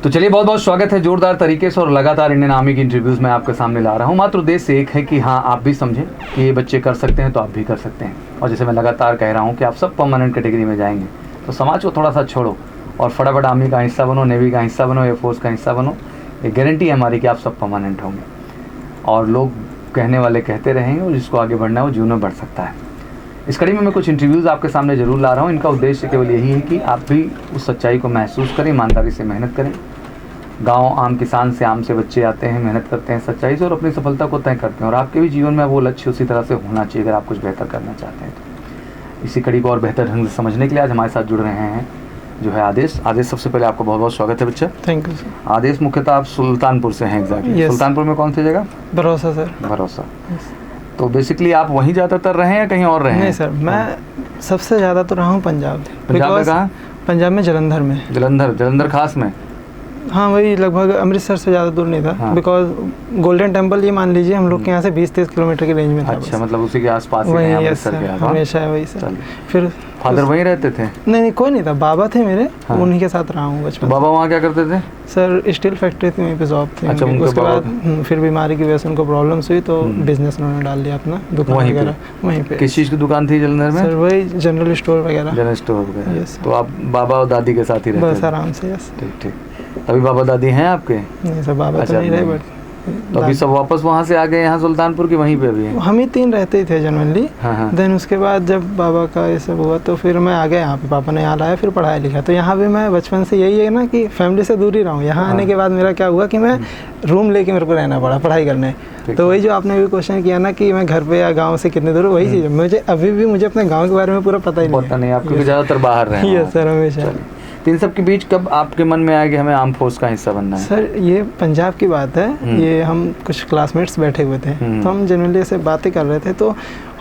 तो चलिए, बहुत बहुत स्वागत है जोरदार तरीके से और लगातार इंडियन आर्मी की इंटरव्यूज़ में आपके सामने ला रहा हूँ। मात्र उद्देश्य एक है कि हाँ, आप भी समझें कि ये बच्चे कर सकते हैं तो आप भी कर सकते हैं। और जैसे मैं लगातार कह रहा हूँ कि आप सब परमानेंट कैटेगरी में जाएंगे, तो समाज को थोड़ा सा छोड़ो और फटाफट आर्मी का हिस्सा बनो, नेवी का हिस्सा बनो, एयरफोर्स का हिस्सा बनो। ये गारंटी है हमारी कि आप सब परमानेंट होंगे और लोग कहने वाले कहते रहेंगे और जिसको आगे बढ़ना है वो जीवन में बढ़ सकता है। इस कड़ी में मैं कुछ इंटरव्यूज़ आपके सामने ज़रूर ला रहा हूँ। इनका उद्देश्य केवल यही है कि आप भी उस सच्चाई को महसूस करें, ईमानदारी से मेहनत करें। गांव आम किसान से आम से बच्चे आते हैं, मेहनत करते हैं सच्चाई से और अपनी सफलता को तय करते हैं। और आपके भी जीवन में वो लक्ष्य उसी तरह से होना चाहिए अगर आप कुछ बेहतर करना चाहते हैं तो। इसी कड़ी को और बेहतर ढंग से समझने के लिए आज हमारे साथ जुड़ रहे हैं जो है आदेश। सबसे पहले आपको बहुत बहुत स्वागत है बच्चा। Thank you sir. आदेश, मुख्यतः आप सुल्तानपुर से हैं एग्जैक्टली? सुल्तानपुर में कौन सी जगह? भरोसा सर। भरोसा। तो बेसिकली आप वहीं ज़्यादातर रहे हैं या कहीं और रहे हैं? नहीं सर, मैं सबसे ज़्यादा तो रहा हूँ पंजाब। पंजाब में कहाँ? पंजाब में जलंधर में। जलंधर खास में? हाँ, वही लगभग अमृतसर से ज़्यादा दूर नहीं था। हाँ। बिकॉज गोल्डन टेम्पल ये मान लीजिए हम लोग के यहाँ से 20-30 किलोमीटर की रेंज में था। अच्छा, मतलब उसी के आसपास ही वही हैं है अमृतसर सर, के आसपास? हमेशा वही सर। फिर फादर वहीं रहते थे? नहीं, कोई नहीं था, बाबा थे मेरे। हाँ। उन्हीं के साथ रहा हूँ बचपन। बाबा वहाँ क्या करते थे? सर स्टील फैक्ट्री थी, वहीं पे जॉब थी। अच्छा, उसके बाद फिर बीमारी की वजह से उनको प्रॉब्लम्स हुई तो बिजनेस उन्होंने डाल लिया अपना, दुकान वगैरह वहीं पे। किस चीज़ की दुकान थी जलंधर में? सर वही जनरल स्टोर वगैरह। जनरल स्टोर वगैरह। यस। तो आप बाबा और दादी के साथ ही रहते थे? बस आराम से। यस। ठीक ठीक। अभी बाबा दादी हैं आपके? नहीं सर, बाबा अच्छा, तो नहीं रहे, बट तो अभी सब वापस वहाँ से आ गए यहाँ सुल्तानपुर की? वहीं पे अभी हैं? हम ही 3 रहते ही थे जनरली। हाँ। देन उसके बाद जब बाबा का ये सब हुआ तो फिर मैं आ गया यहाँ पे। पापा ने यहाँ लाया, फिर पढ़ाया लिखा। तो यहाँ भी मैं बचपन से यही है ना कि फैमिली से दूर ही रहा हूँ। यहाँ आने के बाद मेरा क्या हुआ कि मैं रूम लेके मेरे को रहना पड़ा पढ़ाई करने। तो वही जो आपने भी क्वेश्चन किया ना कि मैं घर पे या गाँव से कितने दूर, वही चीज़ है। मुझे अभी भी अपने गाँव के बारे में पूरा पता ही नहीं है। पता नहीं, आप क्योंकि ज़्यादातर बाहर रहे हैं। यस सर, हमेशा। तो इन सब के बीच कब आपके मन में आया कि हमें आर्म फोर्स का हिस्सा बनना है? सर ये पंजाब की बात है। ये हम कुछ क्लासमेट्स बैठे हुए थे तो हम जनरली ऐसे बातें कर रहे थे। तो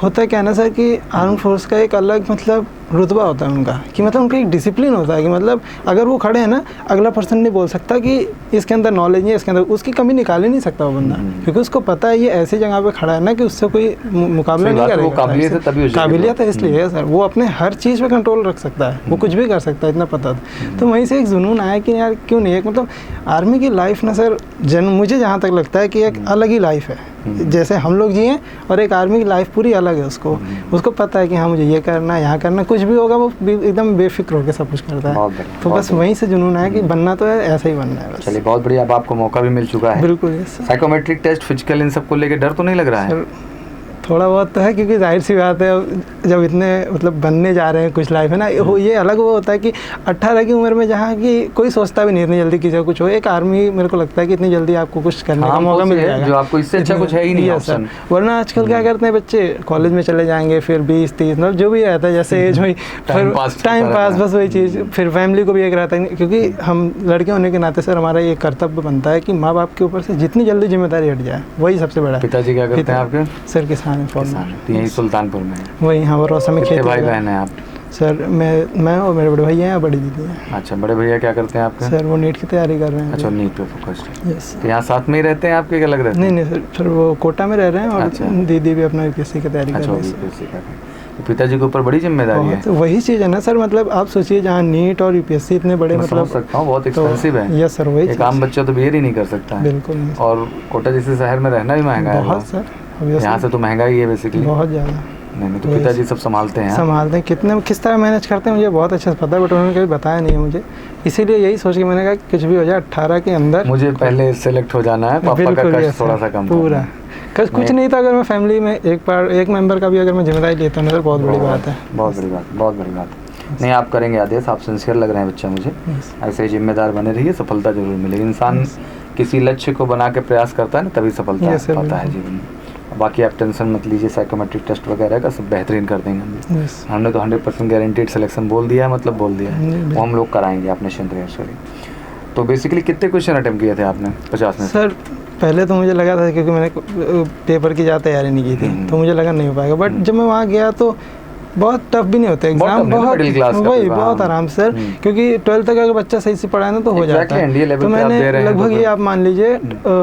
होता क्या ना सर कि आर्म फोर्स का एक अलग मतलब रुतबा होता है उनका, कि मतलब उनका एक डिसिप्लिन होता है कि मतलब अगर वो खड़े हैं ना, अगला पर्सन नहीं बोल सकता कि इसके अंदर नॉलेज नहीं है, इसके अंदर उसकी कमी निकाल ही नहीं सकता वो बंदा, क्योंकि उसको पता है ये ऐसी जगह पे खड़ा है ना कि उससे कोई मुकाबला नहीं करेगा। काबिलियत है, तभी काबिलियत है, इसलिए सर वो अपने हर चीज़ पे कंट्रोल रख सकता है, वो कुछ भी कर सकता है, इतना पता था। तो वहीं से एक जुनून आया कि यार क्यों नहीं, एक मतलब आर्मी की लाइफ ना सर मुझे जहाँ तक लगता है कि एक अलग ही लाइफ है। जैसे हम लोग जिए और एक आर्मी की लाइफ पूरी अलग है। उसको पता है कि हाँ मुझे ये करना है, यहाँ करना, कुछ भी होगा वो एकदम बेफिक्र होकर सब कुछ करता है। तो बस वहीं से जुनून है कि बनना तो है, ऐसा ही बनना है बस। चलिए, बहुत बढ़िया। अब आपको मौका भी मिल चुका है। बिल्कुल। साइकोमेट्रिक टेस्ट, फिजिकल, इन सब को लेकर डर तो नहीं लग रहा है? थोड़ा बहुत तो है, क्योंकि जाहिर सी बात है जब इतने मतलब बनने जा रहे हैं कुछ लाइफ है ना, ये अलग वो होता है कि 18 की उम्र में जहाँ कि कोई सोचता भी नहीं इतनी जल्दी किसी को कुछ हो। एक आर्मी मेरे को लगता है कि इतनी जल्दी आपको कुछ करने का मौका मिल जाएगा, जो आपको इससे अच्छा कुछ है ही नहीं ऑप्शन। वरना आजकल क्या करते हैं बच्चे, कॉलेज में चले जाएंगे, फिर 20-30 मतलब जो भी रहता है जैसे एज में, टाइम पास, बस वही चीज़। फिर फैमिली को भी एक रहता है, क्योंकि हम लड़के होने के नाते सर हमारा ये कर्तव्य बनता है कि माँ बाप के ऊपर से जितनी जल्दी जिम्मेदारी हट जाए, वही सबसे बड़ा है। पिताजी क्या करते हैं आपके? सर किसान। यही सुल्तानपुर में? वही, हाँ, भरोसा में। कितने भाई बहन हैं आप? सर मैं और मेरे बड़े भैया हैं, बड़ी दीदी हैं। अच्छा, बड़े भैया क्या करते हैं आपके? सर वो नीट की तैयारी कर रहे हैं। अच्छा, नीट पे फोकस्ड है। यस। तो यहाँ साथ में ही रहते हैं आपके, अलग रहते हैं? नहीं सर वो कोटा में रह रहे हैं और दीदी भी अपना यूपीएससी की तैयारी कर रही है। तो पिताजी के ऊपर बड़ी जिम्मेदारी है। तो वही चीज़ है ना सर, मतलब आप सोचिए जहाँ नीट और यूपीएससी इतने बड़े, मतलब सकता हूँ बहुत एक्सपेंसिव है। यस सर, वही एक आम बच्चा तो बिहेव ही नहीं कर सकता है। बिल्कुल। और कोटा जैसे शहर में रहना भी महंगा है बहुत सर। यहाँ से तो महंगा ही है बेसिकली, बहुत ज़्यादा। नहीं तो पिताजी सब संभालते हैं? किस तरह मैनेज करते हैं मुझे बहुत अच्छा पता है, बट उन्होंने कभी बताया नहीं है मुझे। इसीलिए यही सोच के मैंने कहा कुछ भी हो जाए 18 के अंदर मुझे पहले सेलेक्ट हो जाना है, पापा का कष्ट थोड़ा सा कम पूरा कुछ नहीं था। अगर मैं फैमिली में एक मेंबर का भी अगर मैं जिम्मेदारी लेता हूँ तो बहुत बड़ी बात है। बहुत बड़ी बात। नहीं, आप करेंगे आदेश, आप सिंसियर लग रहे हैं बच्चा मुझे। ऐसे ही जिम्मेदार बने रहिए, सफलता जरूर मिलेगी। इंसान किसी लक्ष्य को बना के प्रयास करता है ना, तभी सफलता पाता है जीवन में। बाकी आप टेंशन मत लीजिए, साइकोमेट्रिक टेस्ट वगैरह का सब बेहतरीन कर देंगे हमने तो 100% गारंटीड सिलेक्शन बोल दिया है, मतलब बोल दिया है, वो हम लोग कराएंगे, आप निश्चिंत रहिए। सॉरी, तो बेसिकली कितने क्वेश्चन अटेम्प्ट किए थे आपने 50 में? सर पहले तो मुझे लगा था, क्योंकि मैंने पेपर की ज़्यादा तैयारी नहीं की थी, तो मुझे लगा नहीं हो पाएगा। बट जब मैं वहाँ गया तो बहुत टफ भी नहीं होते एग्जाम, बहुत वही बहुत आराम से सर, क्योंकि 12th तक अगर बच्चा सही से पढ़ाए ना तो हो जाता है। तो मैंने लगभग ये आप मान लीजिए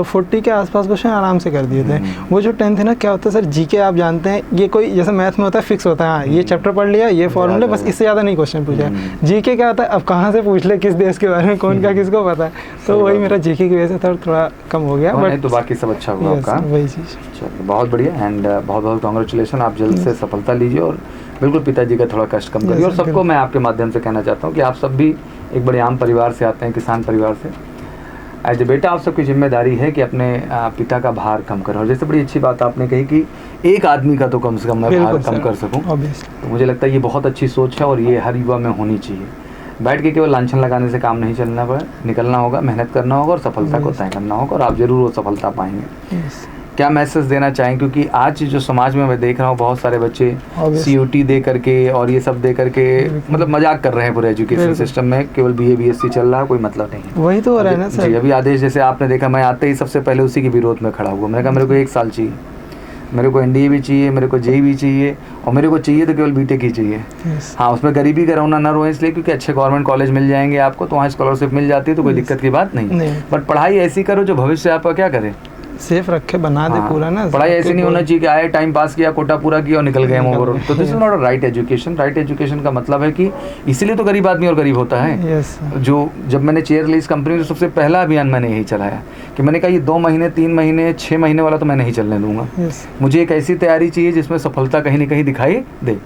40 के आसपास क्वेश्चन आराम से कर दिए थे। वो जो 10th है ना, क्या होता है सर, जीके आप जानते हैं, ये कोई जैसे मैथ में होता है फिक्स होता है, हाँ ये चैप्टर पढ़ लिया, ये फॉर्मूले, बस इससे ज़्यादा नहीं क्वेश्चन पूछा। जीके क्या होता है, अब कहाँ से पूछ ले, किस देश के बारे में कौन का किसको पता है, तो वही मेरा जीके की वजह से थोड़ा कम हो गया, बट तो बाकी सब अच्छा हुआ आपका, वही चीज़। चलिए बहुत बढ़िया, एंड बहुत बहुत कांग्रेचुलेशन, आप जल्द से सफलता लीजिए और बिल्कुल पिताजी का थोड़ा कष्ट कम करिए। और सबको मैं आपके माध्यम से कहना चाहता हूँ कि आप सब भी एक बड़े आम परिवार से आते हैं, किसान परिवार से। एज ए बेटा आप सबकी जिम्मेदारी है कि अपने पिता का भार कम करें। और जैसे बड़ी अच्छी बात आपने कही कि एक आदमी का तो कम से कम मैं भार कम कर सकूँ, तो मुझे लगता है ये बहुत अच्छी सोच है और ये हर युवा में होनी चाहिए। बैठ के केवल लांछन लगाने से काम नहीं चलना पड़े, निकलना होगा, मेहनत करना होगा और सफलता को तय करना होगा, और आप जरूर वो सफलता पाएंगे। क्या मैसेज देना चाहेंगे, क्योंकि आज जो समाज में मैं देख रहा हूँ बहुत सारे बच्चे CUT दे करके और ये सब दे करके मतलब मजाक कर रहे हैं पूरे एजुकेशन सिस्टम में, केवल BA BSc चल रहा है, कोई मतलब नहीं है। वही तो हो रहा है ना सर। अभी आदेश जैसे आपने देखा, मैं आते ही सबसे पहले उसी के विरोध में खड़ा हुआ। मैंने कहा मेरे को 1 साल चाहिए, मेरे को NDA भी चाहिए, मेरे को JEE भी चाहिए, और मेरे को चाहिए तो केवल BTech ही चाहिए। हाँ, उसमें गरीबी का रोना ना रोए, इसलिए क्योंकि अच्छे गवर्नमेंट कॉलेज मिल जाएंगे आपको, तो वहाँ स्कॉलरशिप मिल जाती है, तो कोई दिक्कत की बात नहीं। बट पढ़ाई ऐसी करो जो भविष्य आपका क्या करे, सेफ रखे, बना दे पूरा ना। पढ़ाई ऐसे नहीं होना चाहिए कि आए टाइम पास किया, कोटा पूरा किया और निकल गए ओवरऑल। तो this is not a right education. Right education का मतलब है कि इसीलिए तो गरीब आदमी और गरीब होता है। जो जब मैंने चेयर ली इस कंपनी में, सबसे पहला अभियान मैंने यही चलाया कि मैंने कहा ये 2 महीने 3 महीने 6 महीने वाला तो मैं नहीं चलने दूंगा। मुझे एक ऐसी तैयारी चाहिए जिसमें सफलता कहीं ना कहीं दिखाई दे।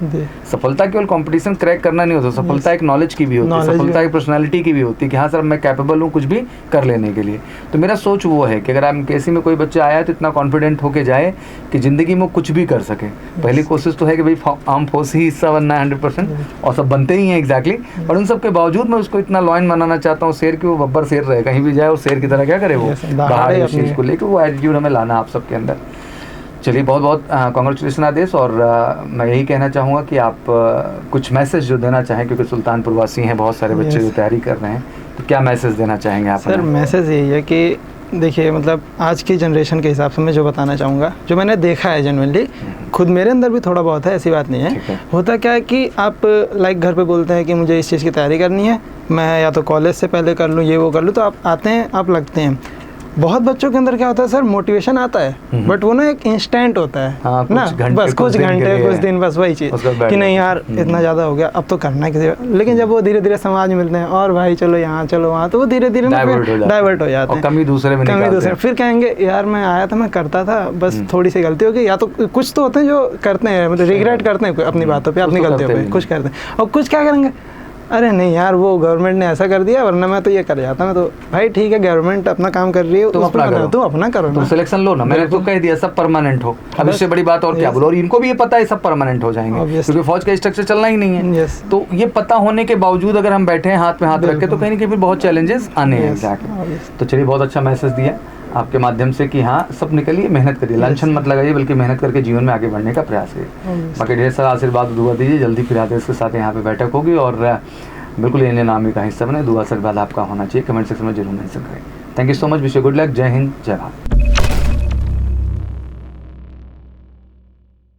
सफलता केवल कॉम्पिटिशन क्रैक करना नहीं होता, सफलता एक नॉलेज की भी होती है, सफलता एक पर्सनैलिटी की भी होती है कि हाँ सर मैं कैपेबल हूँ कुछ भी कर लेने के लिए। तो मेरा सोच वो है कि अगर आप MPSC में कोई बच्चा आया तो इतना कॉन्फिडेंट होके जाए कि ज़िंदगी में कुछ भी कर सके। पहली कोशिश तो है कि भाई आर्म फोर्स ही हिस्सा बनना है 100%, और सब बनते ही हैं एग्जैक्टली। पर उन सब के बावजूद मैं उसको इतना लॉयन बनाना चाहता हूँ शेर की, वो बब्बर शेर रहे, कहीं भी जाए वो शेर की तरह क्या करे, वो बाहर उस चीज़ को लेकर वो एटीट्यूड हमें लाना आप सबके अंदर। चलिए बहुत बहुत कांग्रेचुलेसन आदेश। और मैं यही कहना चाहूँगा कि आप कुछ मैसेज जो देना चाहें, क्योंकि सुल्तानपुर वासी हैं बहुत सारे बच्चे जो तैयारी कर रहे हैं, तो क्या मैसेज देना चाहेंगे आप? सर मैसेज यही है कि देखिए, मतलब आज की जनरेशन के हिसाब से मैं जो बताना चाहूँगा, जो मैंने देखा है जेन्युइनली, खुद मेरे अंदर भी थोड़ा बहुत है, ऐसी बात नहीं है। होता क्या है कि आप लाइक घर पे बोलते हैं कि मुझे इस चीज़ की तैयारी करनी है, मैं या तो कॉलेज से पहले कर लूँ, ये वो कर लूँ, तो आप आते हैं, आप लगते हैं। बहुत बच्चों के अंदर क्या होता है सर, मोटिवेशन आता है, बट वो ना एक इंस्टेंट होता है ना, बस कुछ घंटे कुछ दिन, बस वही चीज़ कि नहीं यार इतना ज़्यादा हो गया, अब तो करना है किसी। लेकिन जब वो धीरे धीरे समाज में मिलते हैं और भाई चलो यहाँ चलो वहाँ, तो वो धीरे धीरे डाइवर्ट हो जाते हैं, कमी दूसरे फिर कहेंगे यार मैं आया था, मैं करता था, बस थोड़ी सी गलती हो गई। या तो कुछ तो होते हैं जो करते हैं, मतलब रिग्रेट करते हैं अपनी बातों पर, अपनी गलतियों पर, कुछ करते हैं। और कुछ क्या करेंगे, अरे नहीं यार वो गवर्नमेंट ने ऐसा कर दिया, वरना मैं तो ये कर जाता। मैं तो भाई ठीक है, गवर्नमेंट अपना काम कर रही है, तुम अपना करो, तुम सिलेक्शन लो ना। मैंने तो कह दिया सब परमानेंट हो, अब इससे बड़ी बात और क्या बोलो। और इनको भी ये पता है सब परमानेंट हो जाएंगे, क्योंकि फौज का स्ट्रक्चर चलना ही नहीं है। तो ये पता होने के बावजूद अगर हम बैठे हैं हाथ में हाथ रख के, तो कहीं ना कहीं फिर बहुत चैलेंजेस आने हैं। तो चलिए बहुत अच्छा मैसेज दिया आपके माध्यम से कि हाँ सब निकलिए, मेहनत करिए, लांछन मत लगाइए, बल्कि मेहनत करके जीवन में आगे बढ़ने का प्रयास करिए। बाकी ढेर सारा आशीर्वाद दुआ दीजिए, जल्दी फिर आदेश के साथ यहाँ पे बैठक होगी और बिल्कुल इंडियन आर्मी का हिस्सा बने। दुआ आशीर्वाद आपका होना चाहिए, कमेंट सेक्शन में जरूर मेंशन करें। Thank you so much, wish you good luck. जय हिंद, जय भारत।